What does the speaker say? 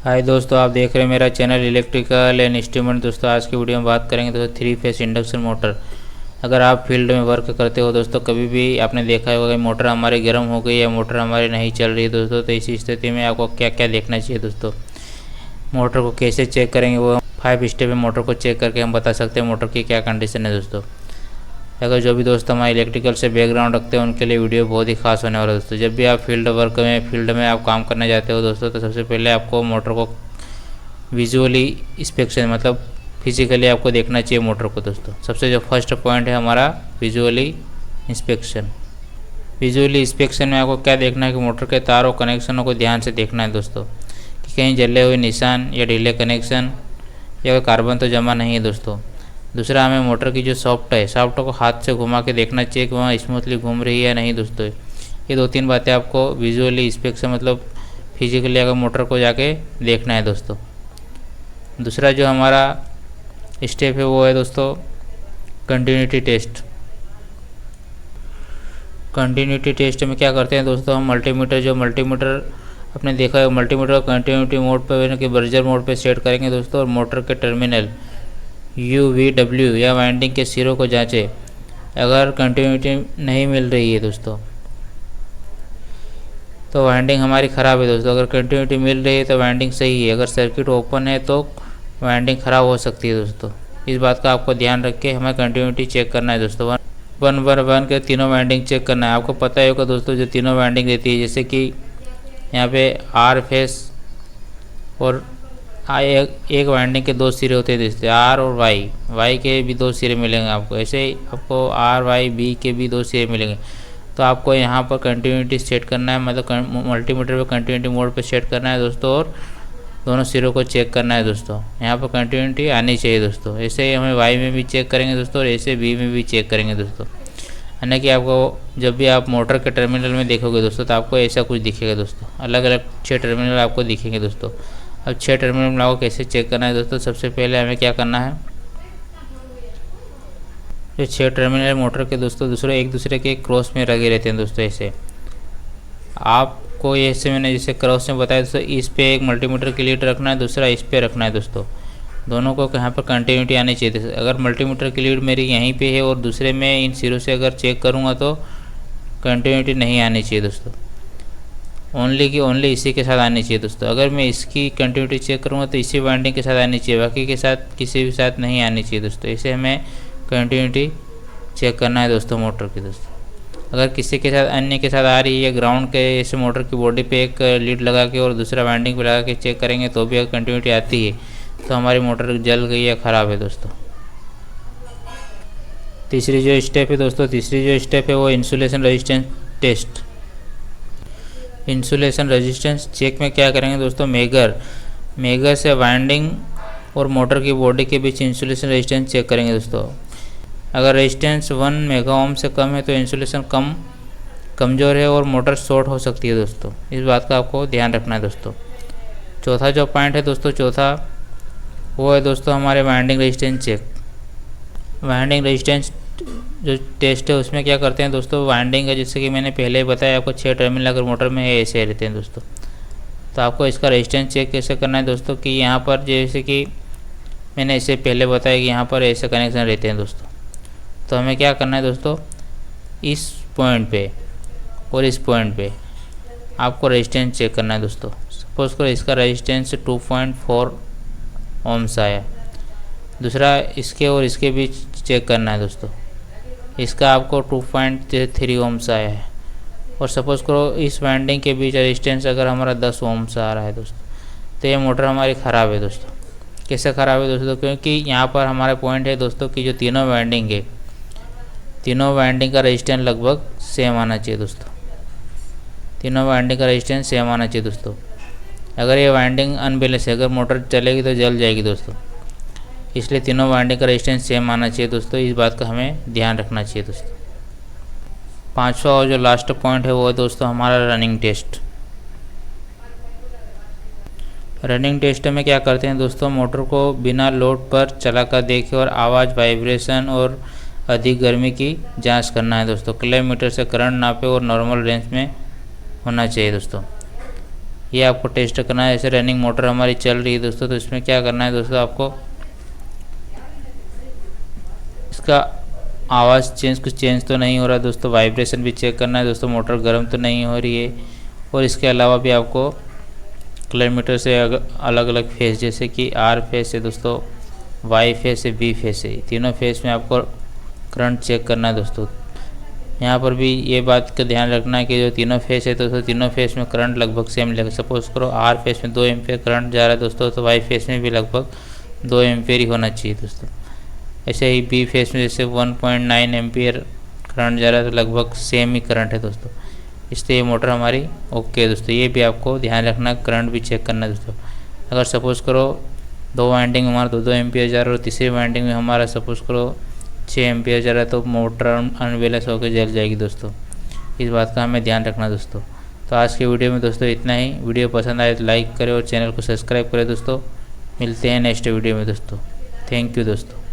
हाय दोस्तों, आप देख रहे हैं मेरा चैनल इलेक्ट्रिकल एंड इंस्ट्रूमेंट। दोस्तों आज की वीडियो में बात करेंगे दोस्तों 3 फेस इंडक्शन मोटर। अगर आप फील्ड में वर्क करते हो दोस्तों, कभी भी आपने देखा होगा कि मोटर हमारी गर्म हो गई या मोटर हमारी नहीं चल रही है दोस्तों, तो इसी स्थिति में आपको क्या क्या देखना चाहिए दोस्तों। मोटर को कैसे चेक करेंगे, वो 5 स्टेप में मोटर को चेक करके हम बता सकते हैं मोटर की क्या कंडीशन है दोस्तों। अगर जो भी दोस्त हमारे इलेक्ट्रिकल से बैकग्राउंड रखते हैं उनके लिए वीडियो बहुत ही खास होने वाला है दोस्तों। जब भी आप फील्ड में आप काम करने जाते हो दोस्तों, तो सबसे पहले आपको मोटर को विजुअली इंस्पेक्शन मतलब फिजिकली आपको देखना चाहिए मोटर को दोस्तों। सबसे जो फर्स्ट पॉइंट है हमारा विजुअली इंस्पेक्शन। विजुअली इंस्पेक्शन में आपको क्या देखना है कि मोटर के तार और कनेक्शनों को ध्यान से देखना है दोस्तों, कि कहीं जले हुए निशान या ढीले कनेक्शन या कार्बन तो जमा नहीं है दोस्तों। दूसरा, हमें मोटर की जो शाफ्ट को हाथ से घुमा के देखना चाहिए कि वहाँ स्मूथली घूम रही है या नहीं दोस्तों। ये 2-3 बातें आपको विजुअली इंस्पेक्शन मतलब फिजिकली अगर मोटर को जाके देखना है दोस्तों। दूसरा जो हमारा स्टेप है वो है दोस्तों कंटिन्यूटी टेस्ट। कंटिन्यूटी टेस्ट में क्या करते हैं दोस्तों, हम मल्टीमीटर आपने देखा है, मल्टीमीटर को कंटिन्यूटी मोड पर यानी कि बर्जर मोड पर सेट करेंगे दोस्तों, और मोटर के टर्मिनल UV या वाइंडिंग के सिरों को जांचें। अगर कंटिन्यूटी नहीं मिल रही है दोस्तों तो वाइंडिंग हमारी ख़राब है दोस्तों। अगर कंटिन्यूटी मिल रही है तो वाइंडिंग सही है। अगर सर्किट ओपन है तो वाइंडिंग ख़राब हो सकती है दोस्तों। इस बात का आपको ध्यान रख के हमें कंटिन्यूटी चेक करना है दोस्तों। वन के तीनों वाइंडिंग चेक करना है। आपको पता ही होगा दोस्तों, जो तीनों वाइंडिंग रहती है, जैसे कि यहाँ पे R फेस और एक वाइंडिंग के 2 सिरे होते हैं दोस्तों, R और Y के भी 2 सिरे मिलेंगे आपको। ऐसे ही आपको RYB के भी 2 सिरे मिलेंगे। तो आपको यहाँ पर कंटिन्यूटी सेट करना है, मतलब मल्टीमीटर पे कंटिन्यूटी मोड पे सेट करना है दोस्तों, और दोनों सिरों को चेक करना है दोस्तों। यहाँ पर कंटिन्यूटी आनी चाहिए दोस्तों। ऐसे ही हमें Y में भी चेक करेंगे दोस्तों, और ऐसे B में भी चेक करेंगे दोस्तों। यानी कि आपको जब भी आप मोटर के टर्मिनल में देखोगे दोस्तों, तो आपको ऐसा कुछ दिखेगा दोस्तों। अलग अलग 6 टर्मिनल आपको दिखेंगे दोस्तों। अब 6 टर्मिनल में आपको कैसे चेक करना है दोस्तों, सबसे पहले हमें क्या करना है, जो 6 टर्मिनल मोटर के दोस्तों एक दूसरे के क्रॉस में लगे रहते हैं दोस्तों। ऐसे आपको ऐसे मैंने जैसे क्रॉस में बताया दोस्तों, इस पे एक मल्टीमीटर की लीड रखना है, दूसरा इस पे रखना है दोस्तों। दोनों को यहाँ पर कंटिन्यूटी आनी चाहिए। अगर मल्टीमीटर की लीड मेरी यहीं पे है और दूसरे में इन सिरों से अगर चेक करूँगा तो कंटिन्यूटी नहीं आनी चाहिए दोस्तों। ओनली इसी के साथ आनी चाहिए दोस्तों। अगर मैं इसकी कंटिन्यूटी चेक करूँगा तो इसी वाइंडिंग के साथ आनी चाहिए, बाकी के साथ किसी भी साथ नहीं आनी चाहिए दोस्तों। इसे हमें कंटिन्यूटी चेक करना है दोस्तों मोटर की दोस्तों। अगर किसी के साथ अन्य के साथ आ रही है, ग्राउंड के ऐसे मोटर की बॉडी पे एक लीड लगा के और दूसरा वाइंडिंग पे लगा के चेक करेंगे तो भी अगर कंटिन्यूटी आती है तो हमारी मोटर जल गई या ख़राब है दोस्तों। तीसरी जो स्टेप है वो insulation resistance test. Insulation resistance check में क्या करेंगे दोस्तों, मेगर से वाइंडिंग और मोटर की बॉडी के बीच इंसुलेशन रेजिस्टेंस चेक करेंगे दोस्तों। अगर रेजिस्टेंस 1 मेगा ओम से कम है तो इंसुलेशन कमज़ोर है और मोटर शॉर्ट हो सकती है दोस्तों। इस बात का आपको ध्यान रखना है दोस्तों। चौथा जो पॉइंट है दोस्तों, वो है दोस्तों हमारे winding resistance check. Winding resistance जो टेस्ट है उसमें क्या करते हैं दोस्तों, वाइंडिंग है जैसे कि मैंने पहले ही बताया आपको 6 टर्मिनल अगर मोटर में है ऐसे रहते हैं दोस्तों। तो आपको इसका रेजिस्टेंस चेक कैसे करना है दोस्तों, कि यहाँ पर जैसे कि मैंने इससे पहले बताया कि यहाँ पर ऐसे कनेक्शन रहते हैं दोस्तों। तो हमें क्या करना है दोस्तों, इस पॉइंट पे और इस पॉइंट पे आपको रेजिस्टेंस चेक करना है दोस्तों। सपोज करो इसका रेजिस्टेंस 2.4 ओम्स आया, दूसरा इसके और इसके बीच चेक करना है दोस्तों, इसका आपको 2.3 ओम्स आया है। और सपोज करो इस वाइंडिंग के बीच रेजिस्टेंस अगर हमारा 10 ओम्स आ रहा है दोस्तों, तो ये मोटर हमारी ख़राब है दोस्तों। कैसे ख़राब है दोस्तों, क्योंकि यहाँ पर हमारा पॉइंट है दोस्तों कि जो तीनों वाइंडिंग है, तीनों वाइंडिंग का रेजिस्टेंस लगभग सेम आना चाहिए दोस्तों। तीनों वाइंडिंग का रेजिस्टेंस सेम आना चाहिए दोस्तों। अगर ये वाइंडिंग अनबैलेंस है, अगर मोटर चलेगी तो जल जाएगी दोस्तों। इसलिए तीनों वाइंडिंग का रेजिस्टेंस सेम आना चाहिए दोस्तों। इस बात का हमें ध्यान रखना चाहिए दोस्तों। 5वां और जो लास्ट पॉइंट है वो है दोस्तों हमारा रनिंग टेस्ट। रनिंग टेस्ट में क्या करते हैं दोस्तों, मोटर को बिना लोड पर चलाकर देखें और आवाज़, वाइब्रेशन और अधिक गर्मी की जांच करना है दोस्तों। किलोमीटर से करंट नापे और नॉर्मल रेंज में होना चाहिए दोस्तों। ये आपको टेस्ट करना है। जैसे रनिंग मोटर हमारी चल रही है दोस्तों, तो इसमें क्या करना है दोस्तों, आपको इसका आवाज़ कुछ चेंज तो नहीं हो रहा दोस्तों, वाइब्रेशन भी चेक करना है दोस्तों, मोटर गर्म तो नहीं हो रही है। और इसके अलावा भी आपको किलोमीटर से अलग अलग फेस, जैसे कि आर फेस है दोस्तों, वाई फेस है, बी फेस है, तीनों फेस में आपको करंट चेक करना है दोस्तों। यहाँ पर भी ये बात का ध्यान रखना है कि जो तीनों फेस है दोस्तों, तीनों फेस में करंट लगभग सेम लगेगा। सपोज करो आर फेस में 2 एम्पेयर करंट जा रहा है दोस्तों, तो वाई फेस में भी लगभग 2 एम्पेयर ही होना चाहिए दोस्तों। ऐसे ही बी फेस में जैसे 1.9 एम्पियर करंट जा रहा है, तो लगभग सेम ही करंट है दोस्तों। इसलिए ये मोटर हमारी ओके है दोस्तों। ये भी आपको ध्यान रखना, करंट भी चेक करना है दोस्तों। अगर सपोज़ करो 2 वाइंडिंग हमारा 2 एम्पियर जा रहा है और तीसरी वाइंडिंग में हमारा सपोज़ करो 6 एम्पियर जा रहा है, तो मोटर अनबैलेंस होकर जल जाएगी दोस्तों। इस बात का हमें ध्यान रखना दोस्तों। तो आज के वीडियो में दोस्तों इतना ही। वीडियो पसंद आए तो लाइक करें और चैनल को सब्सक्राइब करें दोस्तों। मिलते हैं नेक्स्ट वीडियो में दोस्तों। थैंक यू दोस्तों।